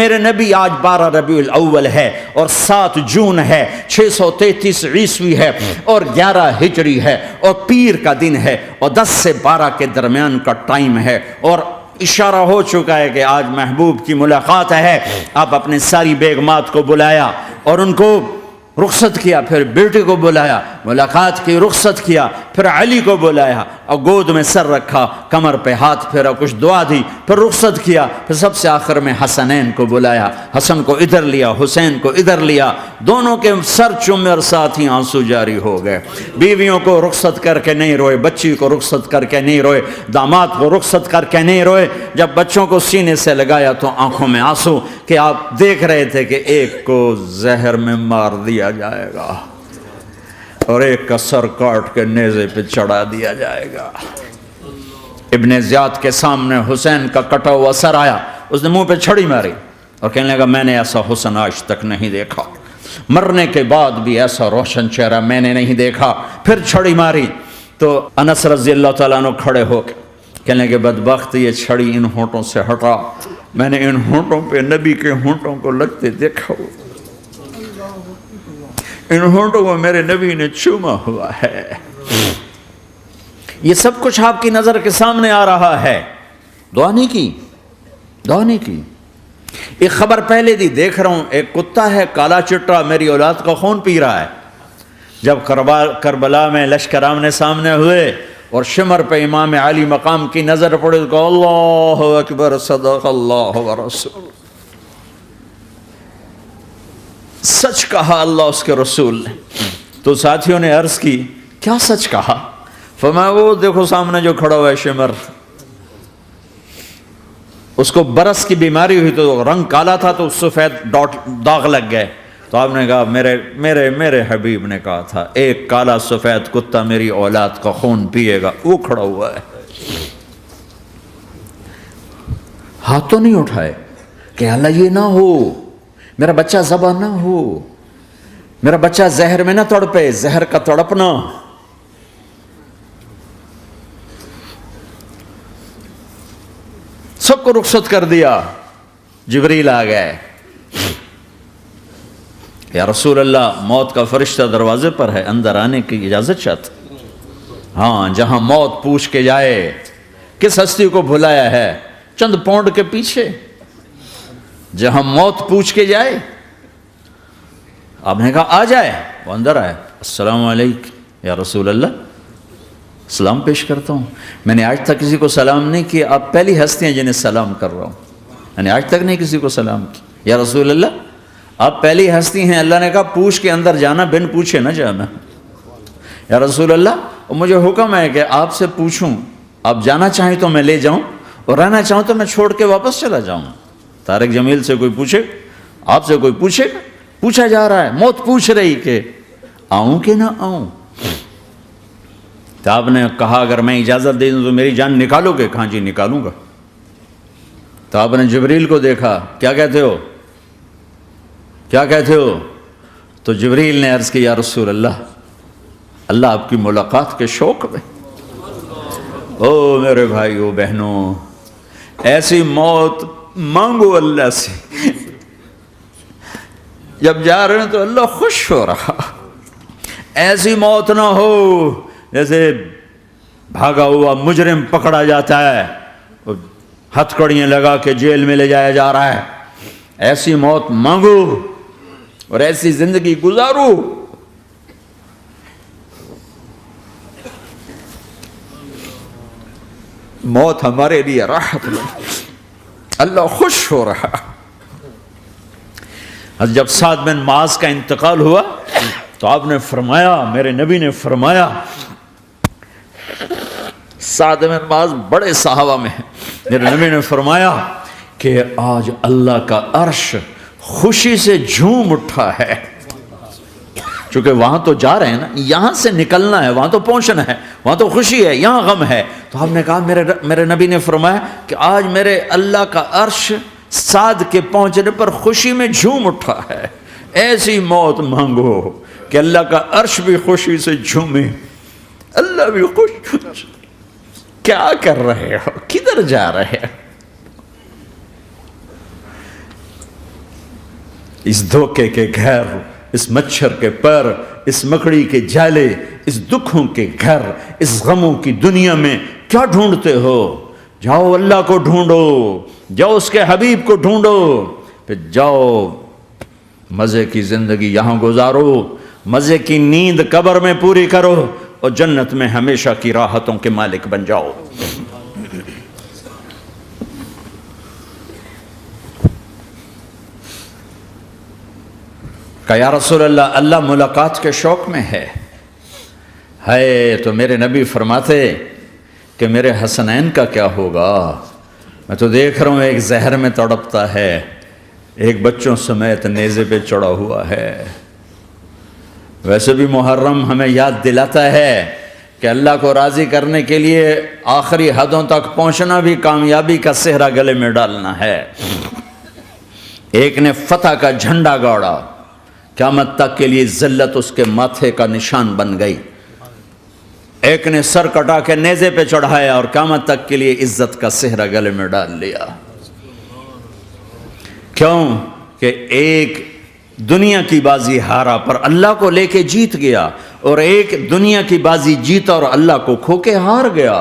میرے نبی آج 12 ربیع الاول ہے اور 7 جون ہے، 633 عیسوی ہے اور 11 ہجری ہے اور پیر کا دن ہے اور 10 سے 12 کے درمیان کا ٹائم ہے، اور اشارہ ہو چکا ہے کہ آج محبوب کی ملاقات ہے۔ آپ اپنے ساری بیگمات کو بلایا اور ان کو رخصت کیا، پھر بیٹے کو بلایا، ملاقات کی، رخصت کیا، پھر علی کو بلایا اور گود میں سر رکھا، کمر پہ ہاتھ پھیرا، کچھ دعا دی، پھر رخصت کیا، پھر سب سے آخر میں حسنین کو بلایا، حسن کو ادھر لیا، حسین کو ادھر لیا، دونوں کے سر چومے اور ساتھ ہی آنسو جاری ہو گئے۔ بیویوں کو رخصت کر کے نہیں روئے، بچی کو رخصت کر کے نہیں روئے، داماد کو رخصت کر کے نہیں روئے، جب بچوں کو سینے سے لگایا تو آنکھوں میں آنسو کہ آپ دیکھ رہے تھے کہ ایک کو زہر میں مار دیا جائے گا اور ایک کا سر کاٹ کے نیزے پہ چڑھا دیا جائے گا۔ ابن زیاد کے سامنے حسین کا کٹا ہوا سر آیا، اس نے منہ پہ چھڑی ماری اور کہنے لگا میں نے ایسا حسن آج تک نہیں دیکھا، مرنے کے بعد بھی ایسا روشن چہرہ میں نے نہیں دیکھا۔ پھر چھڑی ماری تو انس رضی اللہ تعالیٰ عنہ کھڑے ہو کے کہنے لگے بدبخت یہ چھڑی ان ہونٹوں سے ہٹا، میں نے ان ہونٹوں پہ نبی کے ہونٹوں کو لگتے دیکھا، ان ہونٹوں کو میرے نبی نے چوما ہوا ہے۔ یہ سب کچھ آپ کی نظر کے سامنے آ رہا ہے، دعا نہیں کی، دعا نہیں کی۔ ایک خبر پہلے دی دیکھ رہا ہوں، ایک کتا ہے کالا چٹا میری اولاد کا خون پی رہا ہے۔ جب کربلا میں لشکر آمنے سامنے ہوئے اور شمر پہ امام علی مقام کی نظر پڑے تو کہا اللہ اکبر صدق اللہ ورسول، سچ کہا اللہ اس کے رسول نے۔ تو ساتھیوں نے عرض کی کیا سچ کہا؟ فرمایا وہ دیکھو سامنے جو کھڑا ہوا ہے شمر، اس کو برس کی بیماری ہوئی تو رنگ کالا تھا تو سفید داغ لگ گئے، تو آپ نے کہا میرے حبیب نے کہا تھا ایک کالا سفید کتا میری اولاد کا خون پیے گا، وہ کھڑا ہوا ہے۔ ہاتھ تو نہیں اٹھائے کہ اللہ یہ نہ ہو، میرا بچہ ذبح نہ ہو، میرا بچہ زہر میں نہ تڑپے، زہر کا تڑپنا۔ سب کو رخصت کر دیا، جبریل آ گئے، یا رسول اللہ موت کا فرشتہ دروازے پر ہے، اندر آنے کی اجازت چاہتا۔ ہاں جہاں موت پوچھ کے جائے کس ہستی کو بھلایا ہے، چند پونڈ کے پیچھے، جہاں موت پوچھ کے جائے۔ آپ نے کہا آ جائے، وہ اندر آئے، السلام علیکم یا رسول اللہ، سلام پیش کرتا ہوں، میں نے آج تک کسی کو سلام نہیں کیا، آپ پہلی ہستی ہیں جنہیں سلام کر رہا ہوں، میں نے آج تک نہیں کسی کو سلام کیا، یا رسول اللہ آپ پہلی ہستی ہیں، اللہ نے کہا پوچھ کے اندر جانا، بن پوچھے نہ جانا، یا رسول اللہ مجھے حکم ہے کہ آپ سے پوچھوں، آپ جانا چاہیں تو میں لے جاؤں اور رہنا چاہوں تو میں چھوڑ کے واپس چلا جاؤں۔ طارق جمیل سے کوئی پوچھے، آپ سے کوئی پوچھے، پوچھا جا رہا ہے، موت پوچھ رہی کہ آؤں کہ نہ آؤں۔ تو آپ نے کہا اگر میں اجازت دے دوں تو میری جان نکالو گے؟ کہاں جی نکالوں گا۔ تو آپ نے جبریل کو دیکھا، کیا کہتے ہو، کیا کہتے ہو؟ تو جبریل نے عرض کی یا رسول اللہ، اللہ آپ کی ملاقات کے شوق میں۔ او میرے بھائیو بہنوں، ایسی موت مانگو اللہ سے، جب جا رہے ہیں تو اللہ خوش ہو رہا، ایسی موت نہ ہو جیسے بھاگا ہوا مجرم پکڑا جاتا ہے، ہتھ کڑیاں لگا کے جیل میں لے جایا جا رہا ہے، ایسی موت مانگو اور ایسی زندگی گزارو۔ موت ہمارے لیے راحت نہیں، اللہ خوش ہو رہا۔ جب سعد بن معاذ کا انتقال ہوا تو آپ نے فرمایا، میرے نبی نے فرمایا، سعد بن معاذ بڑے صحابہ میں ہیں، میرے نبی نے فرمایا کہ آج اللہ کا عرش خوشی سے جھوم اٹھا ہے، چونکہ وہاں تو جا رہے ہیں نا، یہاں سے نکلنا ہے، وہاں تو پہنچنا ہے، وہاں تو خوشی ہے، یہاں غم ہے۔ تو آپ نے کہا، میرے نبی نے فرمایا کہ آج میرے اللہ کا عرش سعد کے پہنچنے پر خوشی میں جھوم اٹھا ہے۔ ایسی موت مانگو کہ اللہ کا عرش بھی خوشی سے جھومے، اللہ بھی خوش۔ کیا کر رہے ہو، کدھر جا رہے ہو؟ اس دھوکے کے گھر، اس مچھر کے پر، اس مکڑی کے جالے، اس دکھوں کے گھر، اس غموں کی دنیا میں کیا ڈھونڈتے ہو؟ جاؤ اللہ کو ڈھونڈو، جاؤ اس کے حبیب کو ڈھونڈو، پھر جاؤ مزے کی زندگی یہاں گزارو، مزے کی نیند قبر میں پوری کرو، اور جنت میں ہمیشہ کی راحتوں کے مالک بن جاؤ۔ کہ یا رسول اللہ، اللہ ملاقات کے شوق میں ہے تو میرے نبی فرماتے کہ میرے حسنین کا کیا ہوگا؟ میں تو دیکھ رہا ہوں ایک زہر میں تڑپتا ہے، ایک بچوں سمیت نیزے پہ چڑھا ہوا ہے۔ ویسے بھی محرم ہمیں یاد دلاتا ہے کہ اللہ کو راضی کرنے کے لیے آخری حدوں تک پہنچنا بھی کامیابی کا صحرا گلے میں ڈالنا ہے۔ ایک نے فتح کا جھنڈا گاڑا، قیامت تک کے لیے ذلت اس کے ماتھے کا نشان بن گئی۔ ایک نے سر کٹا کے نیزے پہ چڑھایا اور قیامت تک کے لیے عزت کا صحرا گلے میں ڈال لیا۔ کیوں کہ ایک دنیا کی بازی ہارا پر اللہ کو لے کے جیت گیا، اور ایک دنیا کی بازی جیتا اور اللہ کو کھو کے ہار گیا۔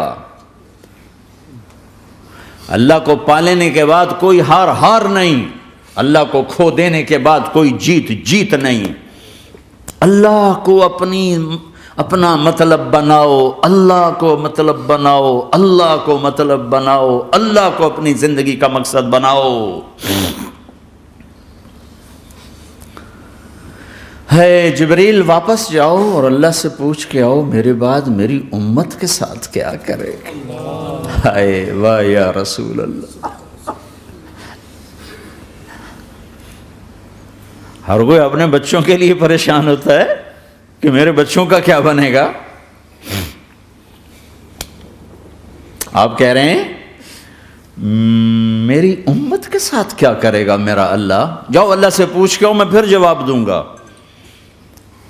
اللہ کو پالینے کے بعد کوئی ہار نہیں، اللہ کو کھو دینے کے بعد کوئی جیت نہیں۔ اللہ کو اپنا مطلب بناؤ، اللہ کو مطلب بناؤ، اللہ کو مطلب بناؤ، اللہ کو اپنی زندگی کا مقصد بناؤ۔ ہے جبریل واپس جاؤ اور اللہ سے پوچھ کے آؤ میرے بعد میری امت کے ساتھ کیا کرے گا؟ ہائے واہ یا رسول اللہ۔ ہر کوئی اپنے بچوں کے لیے پریشان ہوتا ہے کہ میرے بچوں کا کیا بنے گا۔ آپ کہہ رہے ہیں میری امت کے ساتھ کیا کرے گا میرا اللہ؟ جاؤ اللہ سے پوچھ کے آؤ، میں پھر جواب دوں گا۔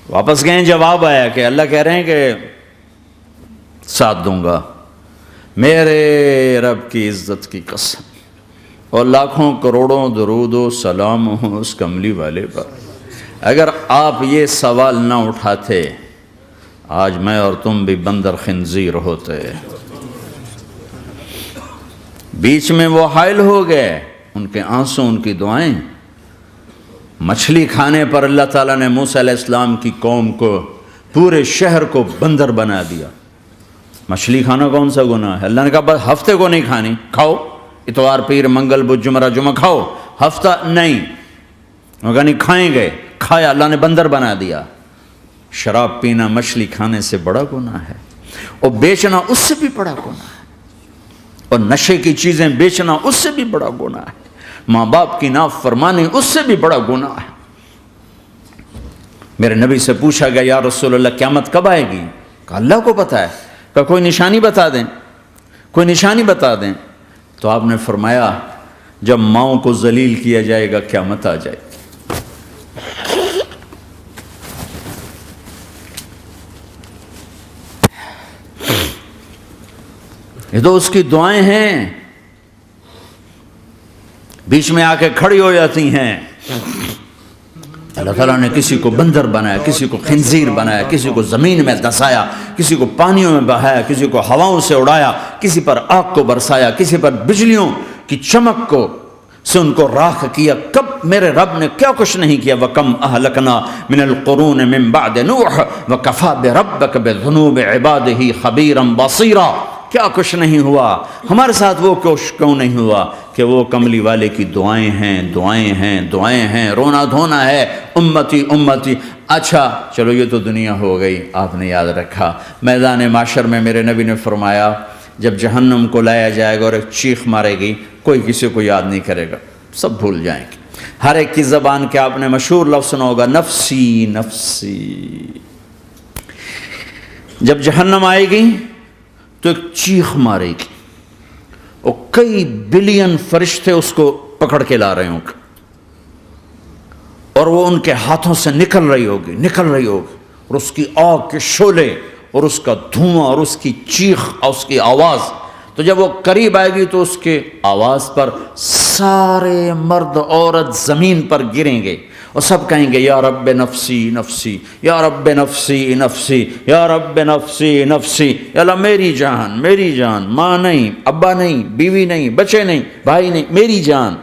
واپس گئے، جواب آیا کہ اللہ کہہ رہے ہیں کہ ساتھ دوں گا، میرے رب کی عزت کی قسم، اور لاکھوں کروڑوں درود و سلام ہوں اس کملی والے پر۔ اگر آپ یہ سوال نہ اٹھاتے، آج میں اور تم بھی بندر خنزیر ہوتے۔ بیچ میں وہ حائل ہو گئے، ان کے آنسو، ان کی دعائیں۔ مچھلی کھانے پر اللہ تعالیٰ نے موسیٰ علیہ السلام کی قوم کو، پورے شہر کو بندر بنا دیا۔ مچھلی کھانا کون سا گناہ ہے؟ اللہ نے کہا بس ہفتے کو نہیں کھانی، کھاؤ، اتوار پیر منگل بدھ جمعہ کھاؤ، ہفتہ نہیں۔ مگر نہیں کھائیں گے، کھایا، اللہ نے بندر بنا دیا۔ شراب پینا مچھلی کھانے سے بڑا گناہ ہے، اور بیچنا اس سے بھی بڑا گناہ ہے، اور نشے کی چیزیں بیچنا اس سے بھی بڑا گناہ ہے، ماں باپ کی نافرمانی اس سے بھی بڑا گناہ ہے۔ میرے نبی سے پوچھا گیا یا رسول اللہ قیامت کب آئے گی؟ کہا اللہ کو پتا ہے۔ کہا کوئی نشانی بتا دیں، کوئی نشانی بتا دیں۔ تو آپ نے فرمایا جب ماؤں کو ذلیل کیا جائے گا قیامت آ جائے گی۔ یہ تو اس کی دعائیں ہیں، بیچ میں آ کے کھڑی ہو جاتی ہیں۔ اللہ تعالیٰ نے کسی کو بندر بنایا، کسی کو خنزیر بنایا، کسی کو زمین میں دسایا، کسی کو پانیوں میں بہایا، کسی کو ہواؤں سے اڑایا، کسی پر آگ کو برسایا، کسی پر بجلیوں کی چمک کو سے ان کو راکھ کیا۔ کب میرے رب نے کیا کچھ نہیں کیا۔ وَكَمْ أَهْلَكْنَا مِنَ الْقُرُونِ مِنْ بَعْدِ نُوحٍ وَكَفَى بِرَبِّكَ بِذُنُوبِ عِبَادِهِ خَبِيرًا بَصِيرًا۔ کیا کچھ نہیں ہوا ہمارے ساتھ، وہ کچھ کیوں نہیں ہوا کہ وہ کملی والے کی دعائیں ہیں، دعائیں ہیں، دعائیں ہیں، رونا دھونا ہے، امتی امتی۔ اچھا چلو یہ تو دنیا ہو گئی، آپ نے یاد رکھا۔ میدان معاشر میں میرے نبی نے فرمایا جب جہنم کو لایا جائے گا اور ایک چیخ مارے گی، کوئی کسی کو یاد نہیں کرے گا، سب بھول جائیں گے۔ ہر ایک کی زبان کے آپ نے مشہور لفظ سنا ہوگا، نفسی نفسی۔ جب جہنم آئے گی تو ایک چیخ مارے گی، اور کئی بلین فرشتے اس کو پکڑ کے لا رہے ہوں گے، اور وہ ان کے ہاتھوں سے نکل رہی ہوگی، اور اس کی آگ کے شعلے اور اس کا دھواں اور اس کی چیخ اور اس کی آواز۔ تو جب وہ قریب آئے گی تو اس کے آواز پر سارے مرد عورت زمین پر گریں گے اور سب کہیں گے یا رب نفسی نفسی، یا رب نفسی نفسی، یا رب نفسی نفسی، یا اللہ میری جان میری جان، ماں نہیں، ابا نہیں، بیوی نہیں، بچے نہیں، بھائی نہیں، میری جان۔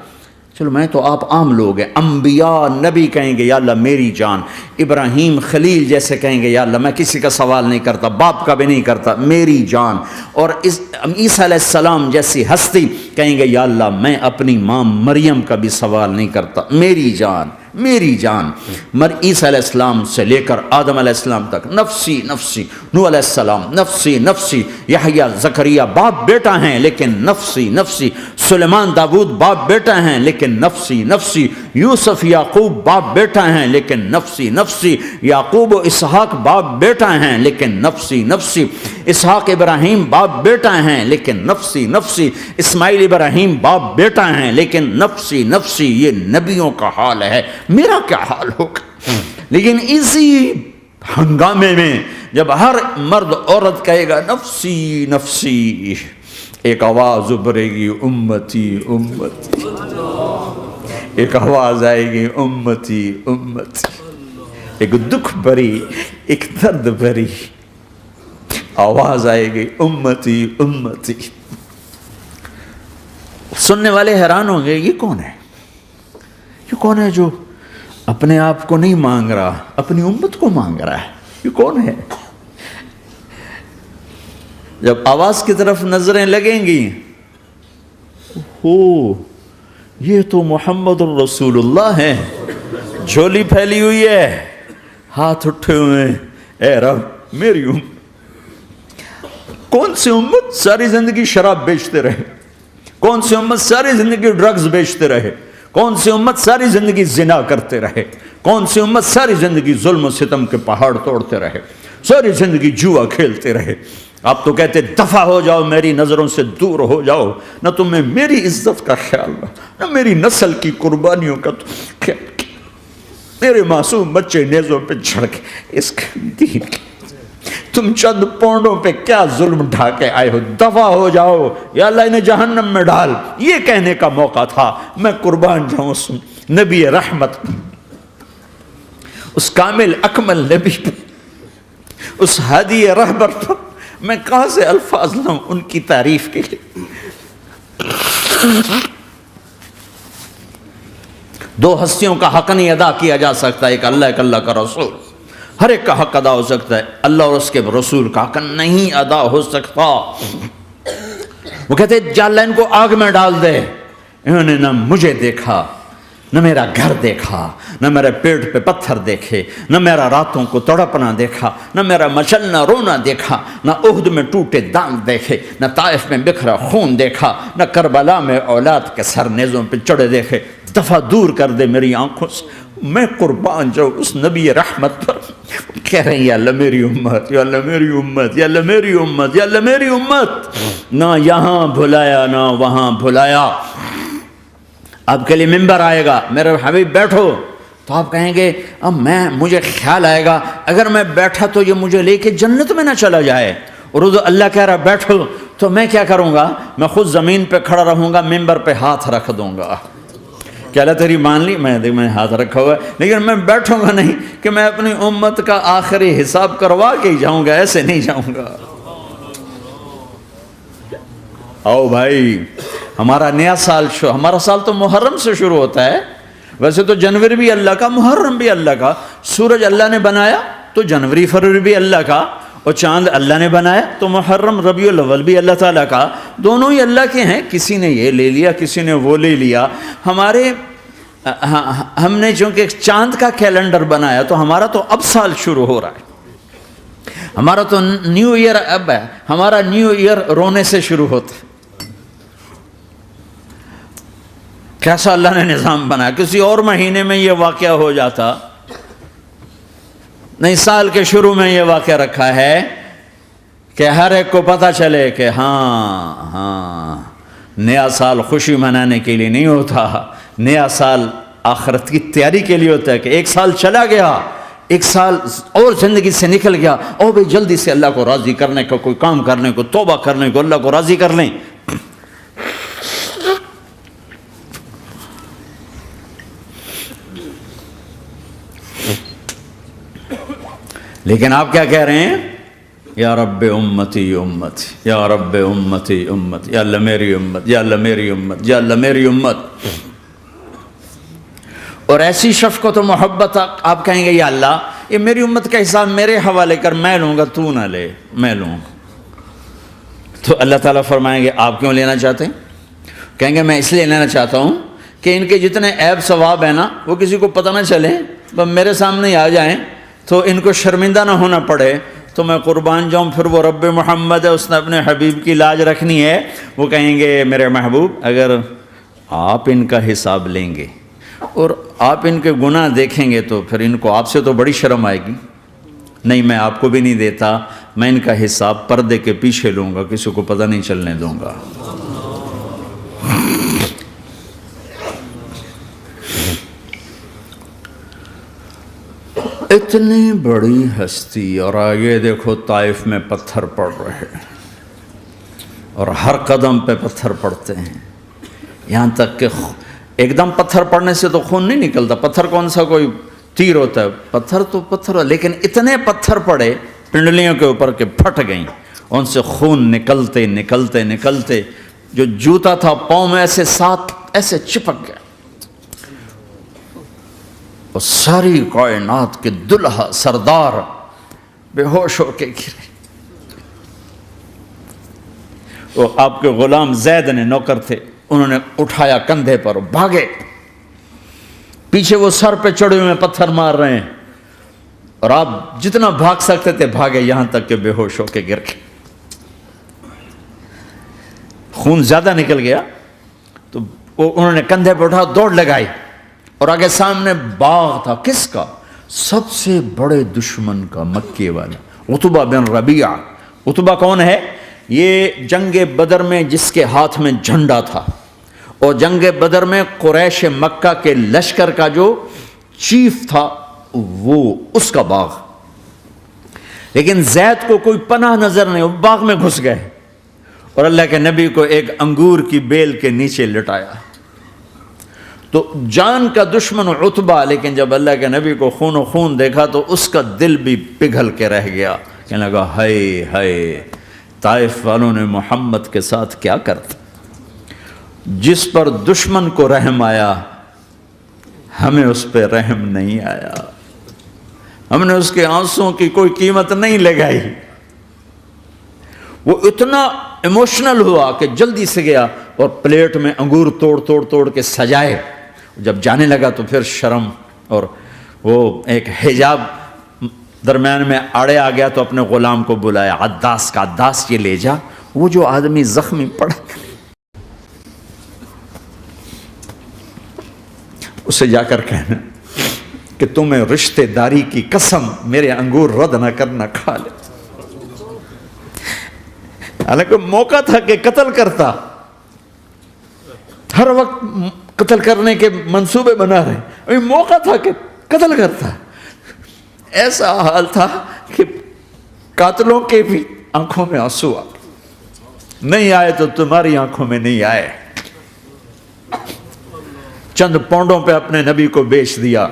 چلو میں تو آپ عام لوگ ہیں، انبیاء نبی کہیں گے یا اللہ میری جان، ابراہیم خلیل جیسے کہیں گے یا اللہ میں کسی کا سوال نہیں کرتا، باپ کا بھی نہیں کرتا، میری جان، اور عیسیٰ علیہ السلام جیسی ہستی کہیں گے یا اللہ میں اپنی ماں مریم کا بھی سوال نہیں کرتا، میری جان میری جان۔ عیسیٰ علیہ السلام سے لے کر آدم علیہ السلام تک نفسی نفسی، نوح علیہ السلام نفسی نفسی، یحییٰ زکریا باپ بیٹا ہیں لیکن نفسی نفسی، سلیمان داؤد باپ بیٹا ہیں لیکن نفسی نفسی، یوسف یعقوب باپ بیٹا ہیں لیکن نفسی نفسی، یعقوب و اسحاق باپ بیٹا ہیں لیکن نفسی نفسی، اسحاق ابراہیم باپ بیٹا ہیں لیکن نفسی نفسی، اسماعیل ابراہیم باپ بیٹا ہیں لیکن نفسی نفسی۔ یہ نبیوں کا حال ہے، میرا کیا حال ہوگا؟ لیکن اسی ہنگامے میں جب ہر مرد عورت کہے گا نفسی نفسی، ایک آواز ابھرے گی امتی امتی، ایک آواز آئے گی امتی امتی، ایک دکھ بھری ایک درد بھری آواز آئے گی امتی امتی۔ سننے والے حیران ہوں گے یہ کون ہے، یہ کون ہے جو اپنے آپ کو نہیں مانگ رہا، اپنی امت کو مانگ رہا ہے، یہ کون ہے؟ جب آواز کی طرف نظریں لگیں گی، یہ تو محمد الرسول اللہ ہے، جھولی پھیلی ہوئی ہے، ہاتھ اٹھے ہوئے ہیں، اے رب میری امت۔ کون سی امت ساری زندگی شراب بیچتے رہے، کون سی امت ساری زندگی ڈرگز بیچتے رہے، کون سی امت ساری زندگی زنا کرتے رہے، کون سی امت ساری زندگی ظلم و ستم کے پہاڑ توڑتے رہے، ساری زندگی جوا کھیلتے رہے۔ آپ تو کہتے دفع ہو جاؤ، میری نظروں سے دور ہو جاؤ، نہ تمہیں میری عزت کا خیال نہ میری نسل کی قربانیوں کا خیال، میرے معصوم بچے نیزوں پہ چڑھ کے اس دین کی تم چند پونڈوں پہ کیا ظلم ڈھا کے آئے ہو، دفع ہو جاؤ یا اللہ انہیں جہنم میں ڈال۔ یہ کہنے کا موقع تھا، میں قربان جاؤں اس نبی رحمت، اس کامل اکمل نبی پر، اس ہادی رہبر پر میں کہاں سے الفاظ لوں ان کی تعریف کے لیے۔ دو ہستیوں کا حق نہیں ادا کیا جا سکتا، ایک اللہ ایک اللہ کا رسول، ہر ایک کا حق ادا ہو سکتا ہے، اللہ اور اس کے رسول کا حق نہیں ادا ہو سکتا۔ وہ کہتے جا اللہ ان کو آگ میں ڈال دے، انہوں نے نہ مجھے دیکھا، نہ میرا گھر دیکھا، نہ میرے پیٹ پہ پتھر دیکھے، نہ میرا راتوں کو تڑپنا دیکھا، نہ میرا مچلنا رونا دیکھا، نہ احد میں ٹوٹے دانت دیکھے، نہ طائف میں بکھرا خون دیکھا، نہ کربلا میں اولاد کے سر نیزوں پہ چڑھے دیکھے۔ دفعہ دور کر دے میری آنکھوں سے، میں قربان جاؤں اس نبی رحمت پر۔ کہہ رہے ہیں یا اللہ میری امت، یا اللہ میری امت، یا اللہ میری امت، یا اللہ میری امت، نہ یہاں بھلایا نہ وہاں بھلایا۔ آپ کے لیے ممبر آئے گا، میرے حبیب بیٹھو، تو آپ کہیں گے اب مجھے خیال آئے گا اگر میں بیٹھا تو یہ مجھے لے کے جنت میں نہ چلا جائے، اور اللہ کہہ رہا بیٹھو تو میں کیا کروں گا؟ میں خود زمین پہ کھڑا رہوں گا، ممبر پہ ہاتھ رکھ دوں گا کہ اللہ تیری مان لی، میں ہاتھ رکھا ہوا ہے، لیکن میں بیٹھوں گا نہیں کہ میں اپنی امت کا آخری حساب کروا کے ہی جاؤں گا، ایسے نہیں جاؤں گا۔ آؤ بھائی، ہمارا نیا سال ہمارا سال تو محرم سے شروع ہوتا ہے، ویسے تو جنوری بھی اللہ کا، محرم بھی اللہ کا، سورج اللہ نے بنایا تو جنوری فروری بھی اللہ کا، اور چاند اللہ نے بنایا تو محرم ربیع الاول بھی اللہ تعالیٰ کا، دونوں ہی اللہ کے ہیں، کسی نے یہ لے لیا کسی نے وہ لے لیا۔ ہم نے چونکہ چاند کا کیلنڈر بنایا تو ہمارا تو اب سال شروع ہو رہا ہے، ہمارا تو نیو ایئر اب ہے، ہمارا نیو ایئر رونے سے شروع ہوتا ہے۔ کیسا اللہ نے نظام بنایا، کسی اور مہینے میں یہ واقعہ ہو جاتا، نہیں سال کے شروع میں یہ واقعہ رکھا ہے کہ ہر ایک کو پتہ چلے کہ ہاں نیا سال خوشی منانے کے لیے نہیں ہوتا، نیا سال آخرت کی تیاری کے لیے ہوتا ہے کہ ایک سال چلا گیا، ایک سال اور زندگی سے نکل گیا، اور بھئی جلدی سے اللہ کو راضی کرنے کا کوئی کام کرنے کو، توبہ کرنے کو، اللہ کو راضی کر لیں۔ لیکن آپ کیا کہہ رہے ہیں؟ یا رب امتی امتی، یا رب امتی امتی، یا اللہ میری امت، یا اللہ میری امت، یا اللہ میری امت. اور ایسی شفقت و محبت آپ کہیں گے یا اللہ یہ میری امت کا حساب میرے حوالے کر، میں لوں گا، تو نہ لے، میں لوں گا. تو اللہ تعالیٰ فرمائیں گے آپ کیوں لینا چاہتے ہیں؟ کہیں گے میں اس لیے لینا چاہتا ہوں کہ ان کے جتنے عیب ثواب ہیں نا وہ کسی کو پتہ نہ چلے، بس میرے سامنے ہی آ جائیں تو ان کو شرمندہ نہ ہونا پڑے، تو میں قربان جاؤں. پھر وہ رب محمد ہے، اس نے اپنے حبیب کی لاج رکھنی ہے. وہ کہیں گے میرے محبوب اگر آپ ان کا حساب لیں گے اور آپ ان کے گناہ دیکھیں گے تو پھر ان کو آپ سے تو بڑی شرم آئے گی. نہیں، میں آپ کو بھی نہیں دیتا، میں ان کا حساب پردے کے پیچھے لوں گا، کسی کو پتہ نہیں چلنے دوں گا. اتنی بڑی ہستی، اور آگے دیکھو طائف میں پتھر پڑ رہے ہیں اور ہر قدم پہ پتھر پڑتے ہیں، یہاں تک کہ ایک دم پتھر پڑنے سے تو خون نہیں نکلتا. پتھر کون سا کوئی تیر ہوتا ہے؟ پتھر تو پتھر، لیکن اتنے پتھر پڑے پنڈلیوں کے اوپر کہ پھٹ گئیں، ان سے خون نکلتے نکلتے نکلتے جو جوتا تھا پاؤں میں ایسے ساتھ ایسے چپک گیا. اور ساری کائنات کے دلہا سردار بے ہوش ہو کے گرے. وہ آپ کے غلام زید نے نوکر تھے، انہوں نے اٹھایا کندھے پر، بھاگے. پیچھے وہ سر پہ چڑھے ہوئے پتھر مار رہے ہیں اور آپ جتنا بھاگ سکتے تھے بھاگے، یہاں تک کہ بے ہوش ہو کے گر گئے. خون زیادہ نکل گیا تو انہوں نے کندھے پہ اٹھا، دوڑ لگائی، اور آگے سامنے باغ تھا. کس کا؟ سب سے بڑے دشمن کا، مکے والا عتبہ بن ربیعہ. عتبہ کون ہے؟ یہ جنگ بدر میں جس کے ہاتھ میں جھنڈا تھا، اور جنگ بدر میں قریش مکہ کے لشکر کا جو چیف تھا وہ اس کا باغ. لیکن زید کو کوئی پناہ نظر نہیں، وہ باغ میں گھس گئے اور اللہ کے نبی کو ایک انگور کی بیل کے نیچے لٹایا. تو جان کا دشمن عتبہ، لیکن جب اللہ کے نبی کو خون و خون دیکھا تو اس کا دل بھی پگھل کے رہ گیا. کہنے لگا ہائے ہائے، طائف والوں نے محمد کے ساتھ کیا کرتا. جس پر دشمن کو رحم آیا ہمیں اس پہ رحم نہیں آیا، ہم نے اس کے آنسوں کی کوئی قیمت نہیں لگائی. وہ اتنا ایموشنل ہوا کہ جلدی سے گیا اور پلیٹ میں انگور توڑ کے سجائے. جب جانے لگا تو پھر شرم اور وہ ایک حجاب درمیان میں آڑے آ گیا، تو اپنے غلام کو بلایا، عداس کا، عداس یہ لے جا وہ جو آدمی زخمی پڑا، اسے جا کر کہنا کہ تمہیں رشتہ داری کی قسم میرے انگور رد نہ کرنا، کھا لے. حالانکہ موقع تھا کہ قتل کرتا، ہر وقت قتل کرنے کے منصوبے بنا رہے، ابھی موقع تھا کہ قتل کرتا. ایسا حال تھا کہ قاتلوں کے بھی آنکھوں میں آنسو آ نہیں آئے تو تمہاری آنکھوں میں نہیں آئے. چند پونڈوں پہ اپنے نبی کو بیچ دیا.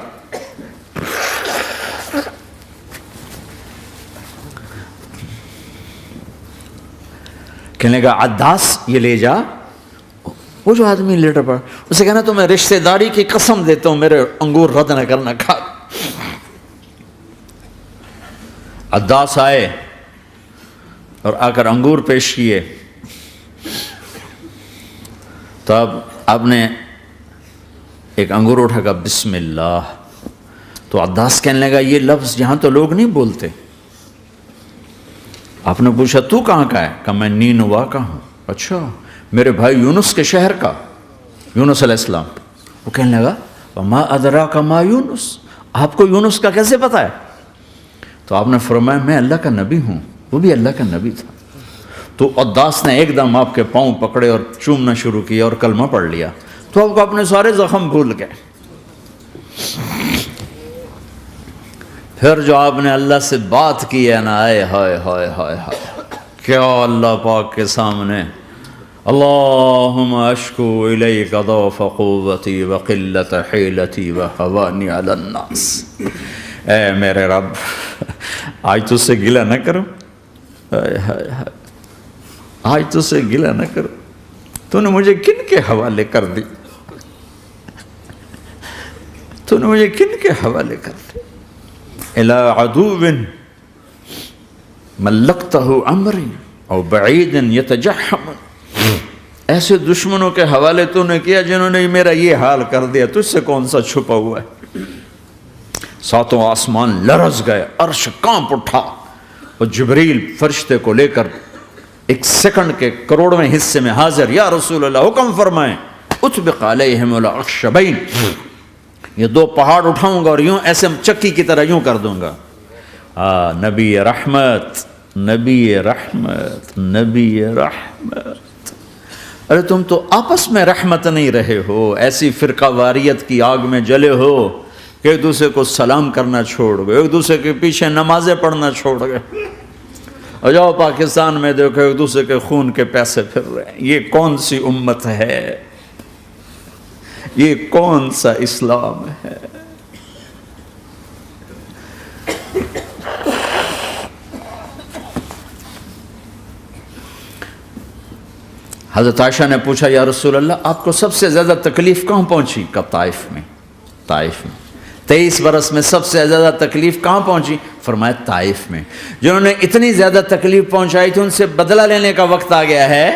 کہنے لگا عداس یہ لے جا. وہ جو آدمی لیٹر پڑا، اسے کہنا تو میں رشتہ داری کی قسم دیتا ہوں میرے انگور رد نہ کرنا، کھا. عداس آئے اور آ کر انگور پیش کیے. تو اب آپ نے ایک انگور اٹھا کر بسم اللہ. تو عداس کہنے لگا یہ لفظ یہاں تو لوگ نہیں بولتے. آپ نے پوچھا تو کہاں کا ہے؟ کہا میں نینوا کا ہوں. اچھا، میرے بھائی یونس کے شہر کا، یونس علیہ السلام. وہ کہنے لگا وما ادراک ما یونس، آپ کو یونس کا کیسے پتا ہے؟ تو آپ نے فرمایا میں اللہ کا نبی ہوں، وہ بھی اللہ کا نبی تھا. تو عداس نے ایک دم آپ کے پاؤں پکڑے اور چومنا شروع کیا اور کلمہ پڑھ لیا. تو آپ کو اپنے سارے زخم بھول گئے. پھر جو آپ نے اللہ سے بات کی ہے نا، آئے ہائے ہائے ہائے ہائے، کیا اللہ پاک کے سامنے اللہم اشکو الیک ضعف قوتی وقلت حیلتی وہوانی علی الناس. اے میرے رب آج تجھ سے گلہ نہ کروں، آج تجھ سے گلہ نہ کروں، تو نے مجھے کن کے حوالے کر دی، تو نے مجھے کن کے حوالے کر دی. الی عدو ملکتہ امری او بعید یتجحم، ایسے دشمنوں کے حوالے تو نے کیا جنہوں نے میرا یہ حال کر دیا، تجھ سے کون سا چھپا ہوا ہے. ساتوں آسمان لرز گئے، عرش کانپ اٹھا، اور جبریل فرشتے کو لے کر ایک سیکنڈ کے کروڑویں حصے میں حاضر. یا رسول اللہ حکم فرمائیں اطبق علیہم الاخشبین، یہ دو پہاڑ اٹھاؤں گا اور یوں ایسے چکی کی طرح یوں کر دوں گا. نبی رحمت، نبی رحمت، نبی رحمت. ارے تم تو آپس میں رحمت نہیں رہے ہو، ایسی فرقہ واریت کی آگ میں جلے ہو کہ ایک دوسرے کو سلام کرنا چھوڑ گئے، ایک دوسرے کے پیچھے نمازیں پڑھنا چھوڑ گئے. اور جاؤ پاکستان میں دیکھو ایک دوسرے کے خون کے پیسے پھر رہے ہیں. یہ کون سی امت ہے، یہ کون سا اسلام ہے. حضرت عائشہ نے پوچھا یا رسول اللہ آپ کو سب سے زیادہ تکلیف کہاں پہنچی؟ کہا طائف میں. طائف میں 23 برس میں سب سے زیادہ تکلیف کہاں پہنچی؟ فرمایا طائف میں. جنہوں نے اتنی زیادہ تکلیف پہنچائی تھی ان سے بدلہ لینے کا وقت آ گیا ہے،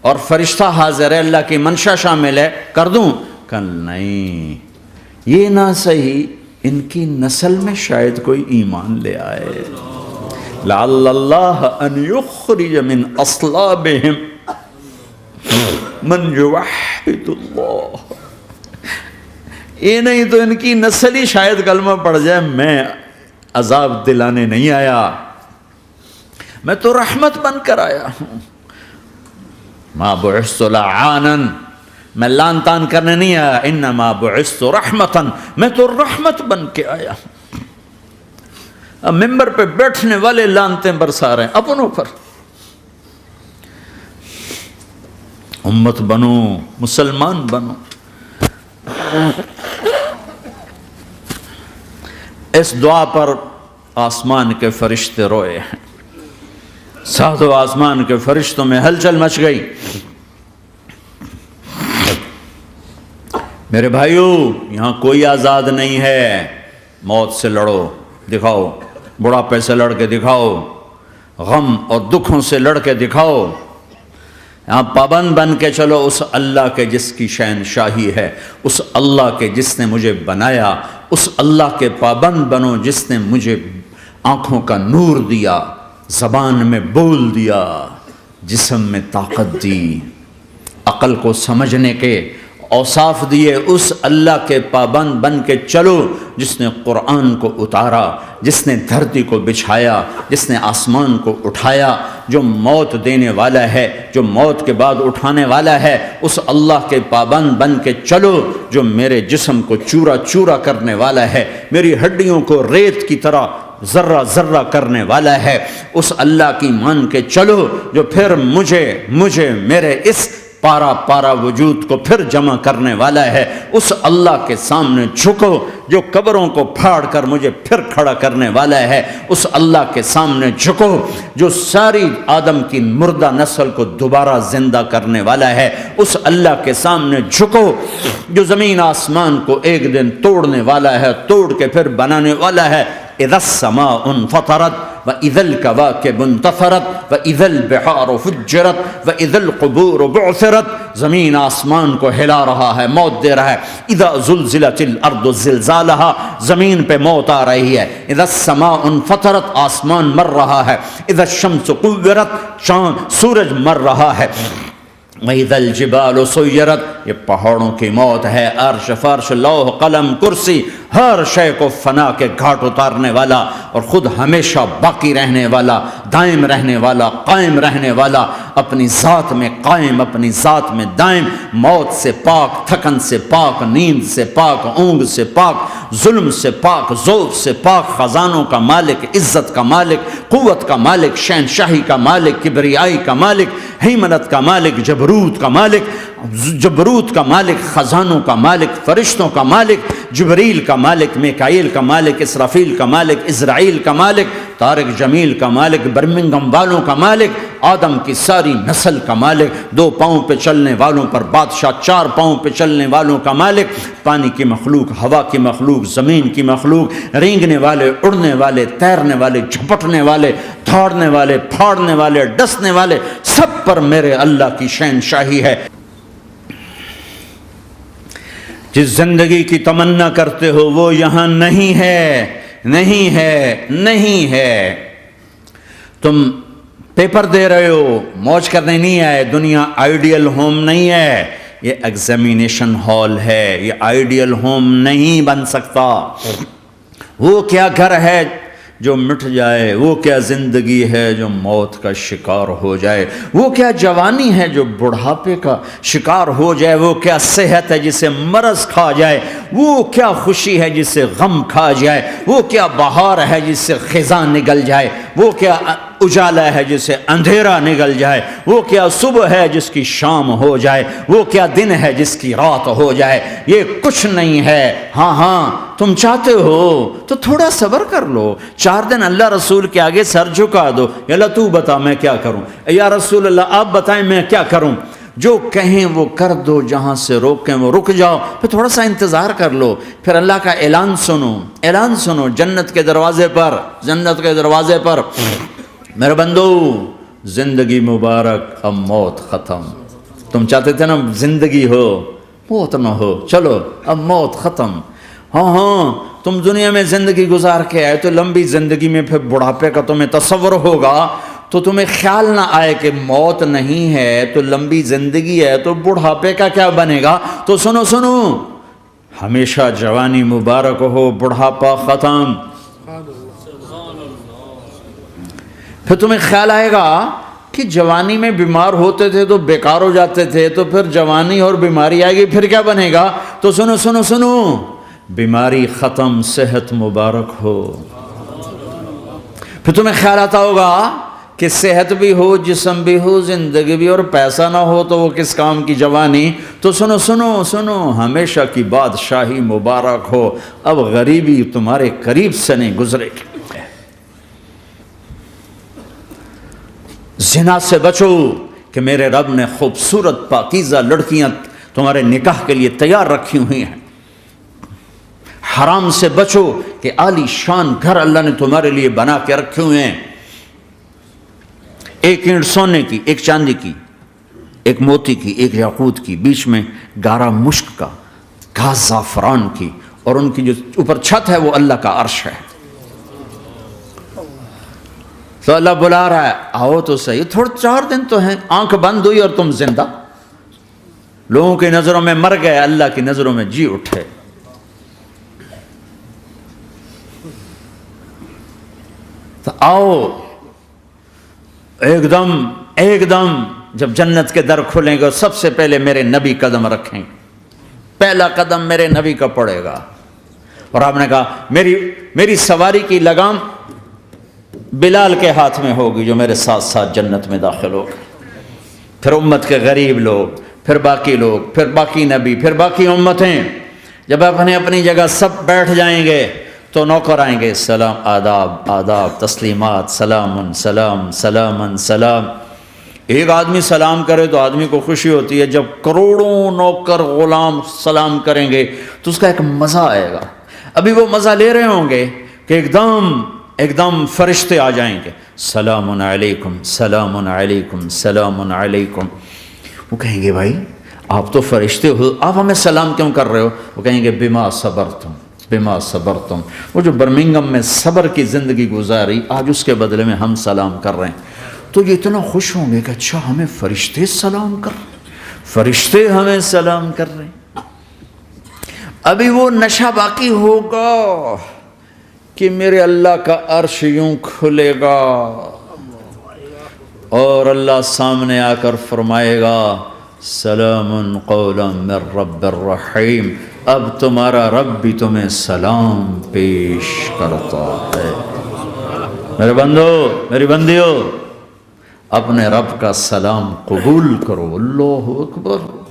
اور فرشتہ حاضر ہے، اللہ کی منشا شامل ہے، کر دوں؟ کہ نہیں، یہ نہ صحیح، ان کی نسل میں شاید کوئی ایمان لے آئے. لعل اللہ ان یخرج من اصلابہم من یوحد اللہ. یہ نہیں تو ان کی نسل ہی شاید کلمہ پڑ جائے. میں عذاب دلانے نہیں آیا، میں تو رحمت بن کر آیا ہوں. ما بعثت لعانا، میں لان تان کرنے نہیں آیا. انما بعثت رحمتا، میں تو رحمت بن کے آیا ہوں. اب ممبر پہ بیٹھنے والے لانتیں برسا رہے ہیں اپنوں پر. امت بنو، مسلمان بنو. اس دعا پر آسمان کے فرشتے روئے ہیں. ساتوں آسمان کے فرشتوں میں ہلچل مچ گئی. میرے بھائیو، یہاں کوئی آزاد نہیں ہے. موت سے لڑو، دکھاؤ. بڑھاپے سے لڑ کے دکھاؤ، غم اور دکھوں سے لڑ کے دکھاؤ. یہاں پابند بن کے چلو اس اللہ کے جس کی شہنشاہی ہے، اس اللہ کے جس نے مجھے بنایا. اس اللہ کے پابند بنو جس نے مجھے آنکھوں کا نور دیا، زبان میں بول دیا، جسم میں طاقت دی، عقل کو سمجھنے کے اوصاف دیے. اس اللہ کے پابند بن کے چلو جس نے قرآن کو اتارا، جس نے دھرتی کو بچھایا، جس نے آسمان کو اٹھایا، جو موت دینے والا ہے، جو موت کے بعد اٹھانے والا ہے. اس اللہ کے پابند بن کے چلو جو میرے جسم کو چورا چورا کرنے والا ہے، میری ہڈیوں کو ریت کی طرح ذرہ ذرہ کرنے والا ہے. اس اللہ کی مان کے چلو جو پھر مجھے میرے اس پارا پارا وجود کو پھر جمع کرنے والا ہے. اس اللہ کے سامنے جھکو جو قبروں کو پھاڑ کر مجھے پھر کھڑا کرنے والا ہے. اس اللہ کے سامنے جھکو جو ساری آدم کی مردہ نسل کو دوبارہ زندہ کرنے والا ہے. اس اللہ کے سامنے جھکو جو زمین آسمان کو ایک دن توڑنے والا ہے، توڑ کے پھر بنانے والا ہے. اذا السماء انفطرت واذا الكواكب انتثرت واذا البحار فجرت واذا القبور بعثرت. زمین آسمان کو ہلا رہا ہے، موت دے رہا ہے. اذا زلزلت الارض زلزالها، زمین پہ موت آ رہی ہے. اذا السماء انفطرت، آسمان مر رہا ہے. اذا الشمس قورت، چاند سورج مر رہا ہے. وَإِذَا الْجِبَالُ سُيِّرَتْ، یہ پہاڑوں کی موت ہے. عرش فرش لوح قلم کرسی ہر شے کو فنا کے گھاٹ اتارنے والا اور خود ہمیشہ باقی رہنے والا، دائم رہنے والا، قائم رہنے والا، اپنی ذات میں قائم، اپنی ذات میں دائم، موت سے پاک، تھکن سے پاک، نیند سے پاک، اونگ سے پاک، ظلم سے پاک، ذوق سے پاک، خزانوں کا مالک، عزت کا مالک، قوت کا مالک، شہنشاہی کا مالک، کبریائی کا مالک، ہیمنت کا مالک، جبروت کا مالک، جبروت کا مالک، خزانوں کا مالک، فرشتوں کا مالک، جبریل کا مالک، میکائیل کا مالک، اسرافیل کا مالک، اسرائیل کا مالک، طارق جمیل کا مالک، برمنگم والوں کا مالک، آدم کی ساری نسل کا مالک، 2 پاؤں پہ چلنے والوں پر بادشاہ، 4 پاؤں پہ چلنے والوں کا مالک، پانی کی مخلوق، ہوا کی مخلوق، زمین کی مخلوق، رینگنے والے، اڑنے والے، تیرنے والے، جھپٹنے والے، دوڑنے والے، پھاڑنے والے، ڈسنے والے، سب پر میرے اللہ کی شہنشاہی ہے۔ جس زندگی کی تمنا کرتے ہو وہ یہاں نہیں ہے، نہیں ہے، نہیں ہے۔ تم پیپر دے رہے ہو، موج کرنے نہیں آئے، دنیا آئیڈیل ہوم نہیں ہے، یہ ایگزامینیشن ہال ہے، یہ آئیڈیل ہوم نہیں بن سکتا۔ وہ کیا گھر ہے جو مٹ جائے، وہ کیا زندگی ہے جو موت کا شکار ہو جائے، وہ کیا جوانی ہے جو بڑھاپے کا شکار ہو جائے، وہ کیا صحت ہے جسے مرض کھا جائے، وہ کیا خوشی ہے جسے غم کھا جائے، وہ کیا بہار ہے جس سے خزاں نگل جائے، وہ کیا اجالا ہے جسے اندھیرا نگل جائے، وہ کیا صبح ہے جس کی شام ہو جائے، وہ کیا دن ہے جس کی رات ہو جائے، یہ کچھ نہیں ہے۔ ہاں تم چاہتے ہو تو تھوڑا صبر کر لو، 4 دن اللہ رسول کے آگے سر جھکا دو، یا اللہ تو بتا میں کیا کروں، یا رسول اللہ آپ بتائیں میں کیا کروں، جو کہیں وہ کر دو، جہاں سے روکیں وہ رک جاؤ، پھر تھوڑا سا انتظار کر لو، پھر اللہ کا اعلان سنو، اعلان سنو جنت کے دروازے پر، جنت کے دروازے پر، میرے بندو زندگی مبارک، اب موت ختم۔ تم چاہتے تھے نا زندگی ہو موت نہ ہو، چلو اب موت ختم۔ ہاں تم دنیا میں زندگی گزار کے آئے تو لمبی زندگی میں پھر بڑھاپے کا تمہیں تصور ہوگا تو تمہیں خیال نہ آئے کہ موت نہیں ہے تو لمبی زندگی ہے تو بڑھاپے کا کیا بنے گا۔ تو سنو سنو، ہمیشہ جوانی مبارک ہو، بڑھاپا ختم۔ پھر تمہیں خیال آئے گا کہ جوانی میں بیمار ہوتے تھے تو بیکار ہو جاتے تھے، تو پھر جوانی اور بیماری آئے گی پھر کیا بنے گا۔ تو سنو سنو سنو، بیماری ختم، صحت مبارک ہو۔ پھر تمہیں خیال آتا ہوگا کہ صحت بھی ہو، جسم بھی ہو، زندگی بھی، اور پیسہ نہ ہو تو وہ کس کام کی جوانی۔ تو سنو سنو سنو، ہمیشہ کی بادشاہی مبارک ہو، اب غریبی تمہارے قریب سے نہیں گزرے گی۔ زنا سے بچو کہ میرے رب نے خوبصورت پاکیزہ لڑکیاں تمہارے نکاح کے لیے تیار رکھی ہوئی ہیں۔ حرام سے بچو کہ عالی شان گھر اللہ نے تمہارے لیے بنا کے رکھے ہوئے ہیں، 1 اینٹ سونے کی، 1 چاندی کی، 1 موتی کی، 1 یاقوت کی، بیچ میں گارا مشک کا، گھاس زعفران کی، اور ان کی جو اوپر چھت ہے وہ اللہ کا عرش ہے۔ تو اللہ بلا رہا ہے آؤ تو صحیح، تھوڑے 4 دن تو ہیں، آنکھ بند ہوئی اور تم زندہ، لوگوں کی نظروں میں مر گئے، اللہ کی نظروں میں جی اٹھے۔ تو آؤ ایک دم جب جنت کے در کھلیں گے سب سے پہلے میرے نبی قدم رکھیں گے، پہلا قدم میرے نبی کا پڑے گا۔ اور آپ نے کہا میری سواری کی لگام بلال کے ہاتھ میں ہوگی جو میرے ساتھ ساتھ جنت میں داخل ہوگا، پھر امت کے غریب لوگ، پھر باقی لوگ، پھر باقی نبی، پھر باقی امتیں۔ جب اپنی جگہ سب بیٹھ جائیں گے تو نوکر آئیں گے، سلام، آداب آداب، تسلیمات، سلام سلام سلام سلام۔ ایک آدمی سلام کرے تو آدمی کو خوشی ہوتی ہے، جب کروڑوں نوکر غلام سلام کریں گے تو اس کا ایک مزہ آئے گا۔ ابھی وہ مزہ لے رہے ہوں گے کہ ایک دم فرشتے آ جائیں گے، سلام علیکم سلام علیکم سلام علیکم۔ وہ کہیں گے بھائی آپ تو فرشتے ہو، آپ ہمیں سلام کیوں کر رہے ہو؟ وہ کہیں گے بما صبرتم بما صبرتم۔ وہ جو برمنگم میں صبر کی زندگی گزاری، آج اس کے بدلے میں ہم سلام کر رہے ہیں۔ تو یہ اتنا خوش ہوں گے کہ اچھا ہمیں فرشتے سلام کر رہے ہیں، فرشتے ہمیں سلام کر رہے ہیں۔ ابھی وہ نشہ باقی ہوگا کہ میرے اللہ کا عرش یوں کھلے گا اور اللہ سامنے آ کر فرمائے گا سلام قولا من رب الرحیم، اب تمہارا رب بھی تمہیں سلام پیش کرتا ہے۔ میرے بندو، میری بندیو، اپنے رب کا سلام قبول کرو۔ اللہ اکبر۔